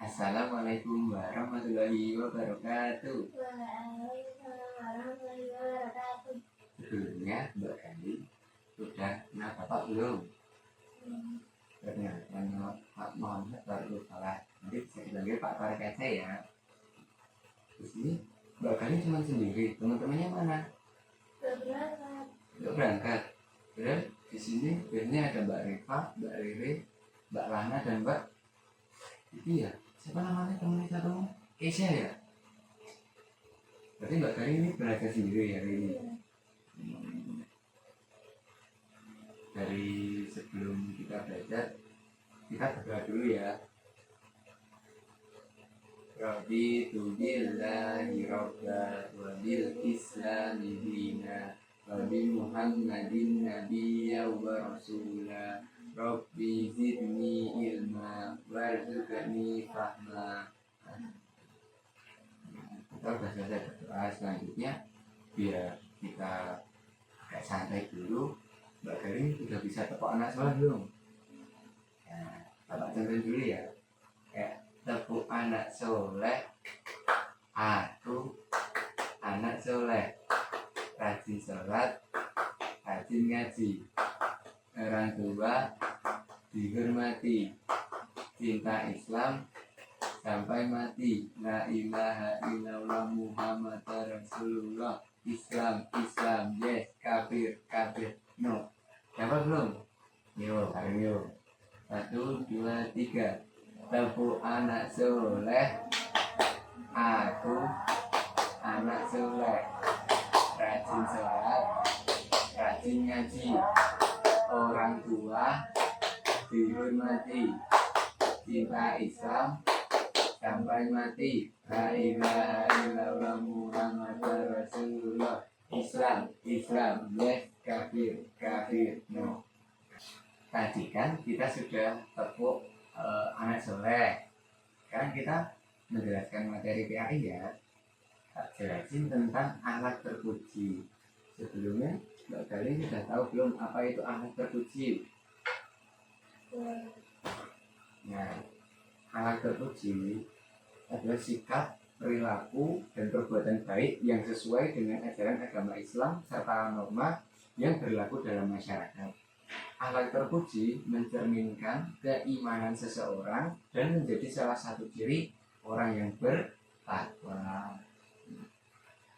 Assalamualaikum warahmatullahi wabarakatuh. Waalaikumsalam warahmatullahi wabarakatuh. Sebelumnya Mbak Kandi sudah kenal Bapak belum? Perkenalkan Pak Muhammad Farul Falah. Nanti bisa dipanggil Pak Farul aja ya. Di sini Mbak Kandi cuma sendiri. Teman-temannya mana? Nggak berangkat. Terus di sini biasanya ada Mbak Reva, Mbak Rere, Mbak Lana dan Mbak itu ya. Siapa namanya teman satu? Keisha ya. Berarti Mbak Kandi ini berangkat sendiri hari ini. Dari sebelum kita belajar, kita berdoa dulu ya. Raditu billahi rabba wa bil islami dina wa bi Muhammadin nabiyya wa rasula. Rabbi zidni ilma warzuqni fahma. Kita sudah selesai berdoa. Selanjutnya biar kita agak santai dulu, Mbak Garing sudah bisa tepuk anak soleh belum? Nah, Bapak contohin dulu ya. Kayak tepuk anak soleh, aku anak soleh, rajin sholat, rajin ngaji, orang tua dihormati, cinta Islam sampai mati, la ilaha illallah Muhammad Rasulullah. Islam, yes, kafir, no. Dapat belum? Yo, ayo. 1, 2, 3. Tepuk anak soleh, aku anak soleh, rajin sholat, rajin ngaji, orang tua dihormati, cinta Islam sampai mati, la ilaha illallah Muhammad Rasulullah. Islam, yes, kafir, no. Tadi kan kita sudah tepuk anak soleh. Sekarang kita menjelaskan materi PAI ya. Jelasin tentang alat terpuji. Sebelumnya Mbak Galing sudah tahu belum apa itu alat terpuji? Nah, alat terpuji adalah sikap, perilaku, dan perbuatan baik yang sesuai dengan ajaran agama Islam serta norma yang berlaku dalam masyarakat. Alat terpuji mencerminkan keimanan seseorang dan menjadi salah satu ciri orang yang bertakwa.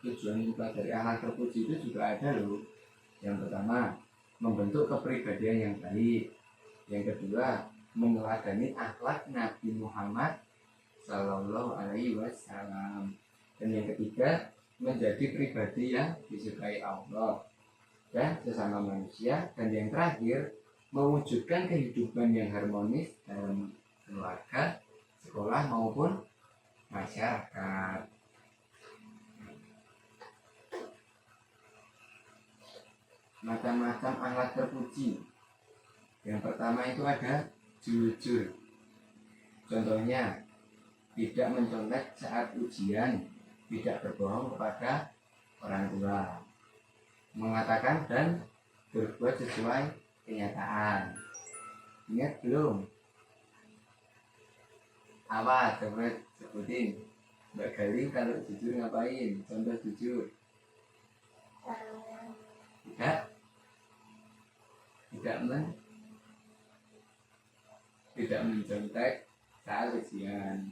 Tujuan utama dari alat terpuji itu juga ada loh. Yang pertama, membentuk kepribadian yang baik. Yang kedua, meneladani akhlak Nabi Muhammad Sallallahu Alaihi Wasallam. Dan yang ketiga, menjadi pribadi yang disukai Allah dan sesama manusia. Dan yang terakhir, mewujudkan kehidupan yang harmonis dalam keluarga, sekolah maupun masyarakat. Macam-macam alat terpuji. Yang pertama itu ada jujur. Contohnya, tidak mencontek saat ujian, tidak berbohong kepada orang tua, mengatakan dan berbuat sesuai kenyataan. Ingat belum? Apa? Coba sebutin. Mbak Galing kalau jujur ngapain? Contoh jujur. Tidak mencontek saat ujian.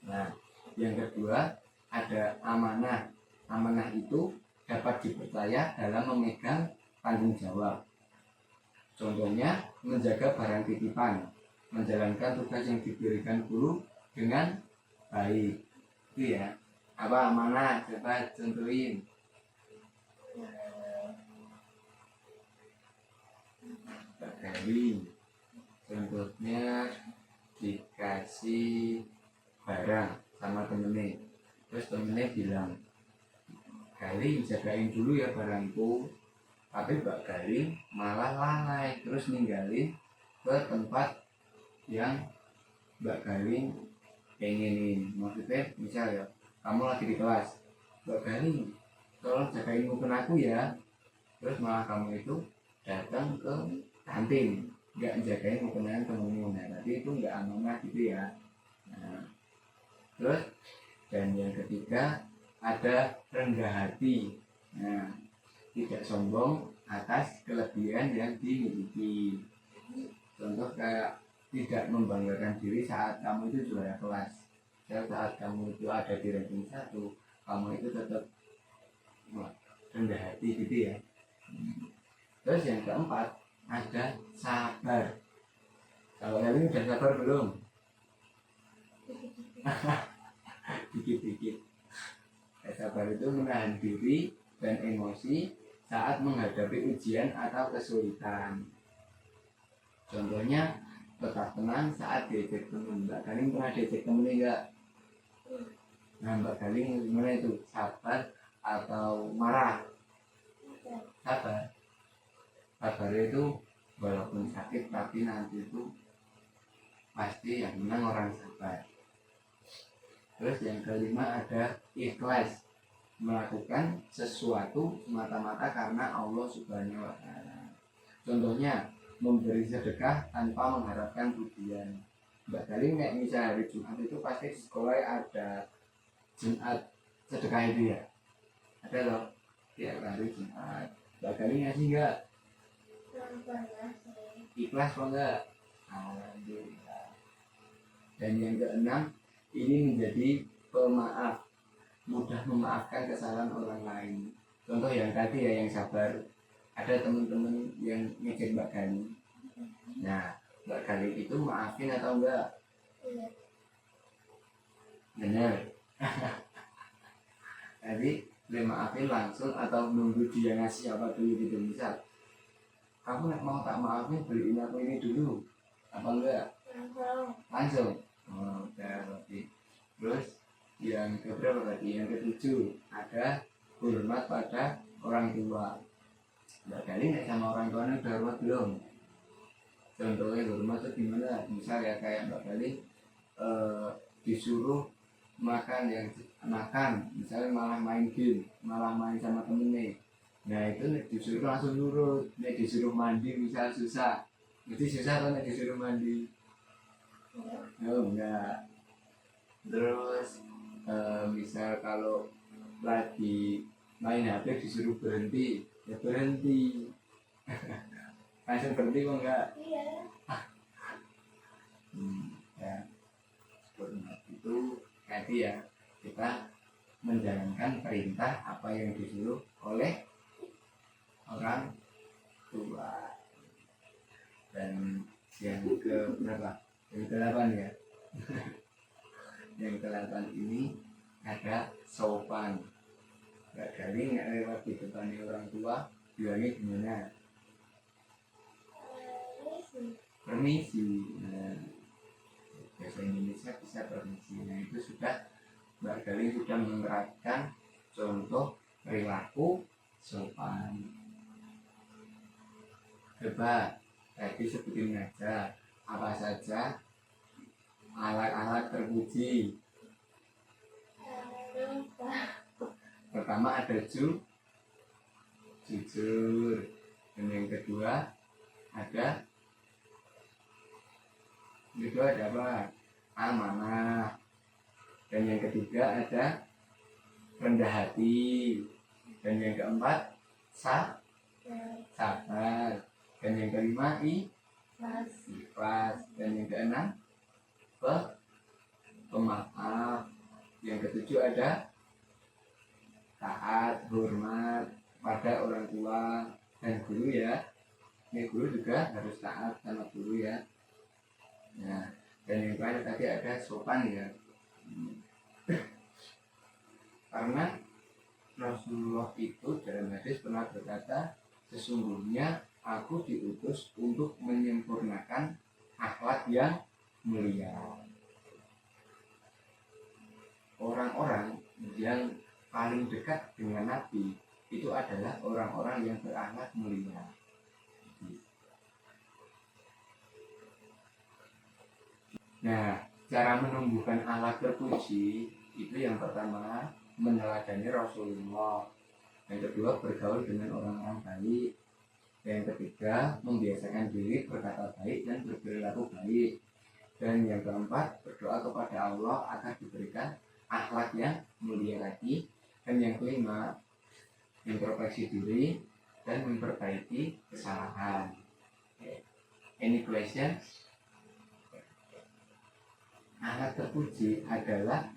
Nah, yang kedua ada amanah. Amanah itu dapat dipercaya dalam memegang tanggung jawab. Contohnya, menjaga barang titipan, menjalankan tugas yang diberikan guru dengan baik. Itu ya. Apa amanah? Coba contohin. Galing. Contohnya dikasih barang sama temennya, terus temennya bilang, Galing jagain dulu ya barangku. Tapi Mbak Galing malah lalai, terus ninggalin ke tempat yang Mbak Galing pengenin. Maksudnya misal ya, kamu lagi di kelas, Mbak Galing tolong jagain mungkin aku ya. Terus malah kamu itu datang ke kantin, nggak jagain makanan temenmu. Nah, berarti itu nggak amanah gitu ya. Nah, terus dan yang ketiga ada rendah hati. Nah, tidak sombong atas kelebihan yang dimiliki. Contoh kayak tidak membanggakan diri saat kamu itu juara kelas. Saat kamu itu ada di ranking 1, kamu itu tetap rendah hati gitu ya. Terus yang keempat ada sabar. Kalau kalian udah sabar belum? Dikit-dikit. Sabar itu menahan diri dan emosi saat menghadapi ujian atau kesulitan. Contohnya tetap tenang saat diajak teman. Mbak Galing pernah diajak temen enggak? Nah, Mbak Galing gimana itu? Sabar atau marah? Sabar. Sabar itu walaupun sakit tapi nanti itu pasti yang menang orang sabar. Terus yang kelima ada ikhlas, melakukan sesuatu semata-mata karena Allah Subhanahu wa Ta'ala. Contohnya memberi sedekah tanpa mengharapkan pujian. Mbak Galing kayak misal hari Jumat itu pasti di sekolah ada Jumat sedekah itu ya. Ada loh tiap hari Jumat. Mbak Galing ngasih enggak? Ikhlas kok enggak? Alhamdulillah. Dan yang keenam, ini menjadi pemaaf, mudah memaafkan kesalahan orang lain. Contoh yang tadi ya, yang sabar. Ada teman-teman yang ngejek Mbak Galing. Nah, Mbak Galing itu maafin atau enggak? Iya. Benar. Jadi dia maafin langsung atau nunggu dia ngasih apa dulu gitu. Misal kamu mau tak maafin, beliin aku ini dulu apa enggak? Langsung. Oh, udah berarti. Terus yang keberapa tadi? Yang ketujuh ada hormat pada orang tua. Mbak Galing nggak sama orang tuanya udah hormat belum? Contohnya hormat itu gimana? Misal ya kayak Mbak Galing disuruh makan misalnya malah main game, malah main sama temennya. Nah itu disuruh langsung nurut. Nek disuruh mandi misal susah, jadi susah kan nek disuruh mandi? Oh enggak. Terus misal kalau lagi main HP disuruh berhenti, ya berhenti. Langsung berhenti kok enggak? Iya. Ya hormat itu tadi ya, kita menjalankan perintah apa yang disuruh oleh orang tua. Dan yang ke berapa? Yang ke-8 ya. Yang ke-8 ini ada sopan. Mbak Galing nggak lewat di depan orang tua bilangnya gimana? Permisi. Nah, bahasa Indonesia bisa permisi. Nah itu sudah Mbak Galing sudah menerapkan contoh perilaku sopan. Coba tadi sebutin aja apa saja alat-alat terpuji. Pertama ada jujur, dan yang kedua ada apa? Amanah. Dan yang ketiga ada rendah hati. Dan yang keempat sabar. Dan yang kelima ikhlas. Dan yang keenam pemaaf. Yang ketujuh ada taat, hormat pada orang tua dan guru ya. Ini guru juga harus taat sama guru ya. Nah, dan yang terakhir tadi ada sopan ya. Karena Rasulullah itu dalam hadis pernah berkata, sesungguhnya aku diutus untuk menyempurnakan akhlak yang mulia. Orang-orang yang paling dekat dengan Nabi itu adalah orang-orang yang berakhlak mulia. Nah, cara menumbuhkan akhlak terpuji itu yang pertama meneladani Rasulullah, yang kedua bergaul dengan orang-orang baik, yang ketiga membiasakan diri berkata baik dan berperilaku baik, Dan yang keempat, berdoa kepada Allah agar diberikan akhlak yang mulia lagi. Dan yang kelima, introspeksi diri dan memperbaiki kesalahan. Any question? Akhlak terpuji adalah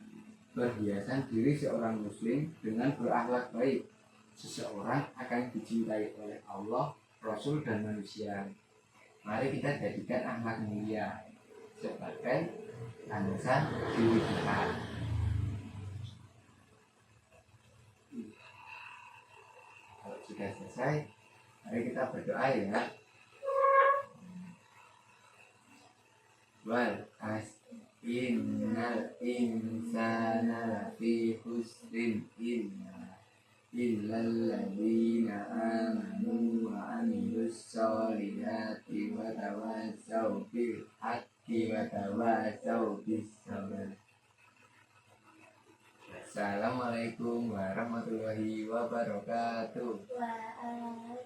perhiasan diri seorang muslim dengan berakhlak baik. Seseorang akan dicintai oleh Allah, Rasul, dan manusia. Mari kita jadikan akhlak mulia sebagai landasan diri kita. Kalau sudah selesai, mari kita berdoa ya. Wal innal insana lafi khusrin illal ladzina amanu wa amilus solihati wa tawassaw bil haqqi wa tawassaw bis sabr. Assalamualaikum warahmatullahi wabarakatuh. Waalaikumsalam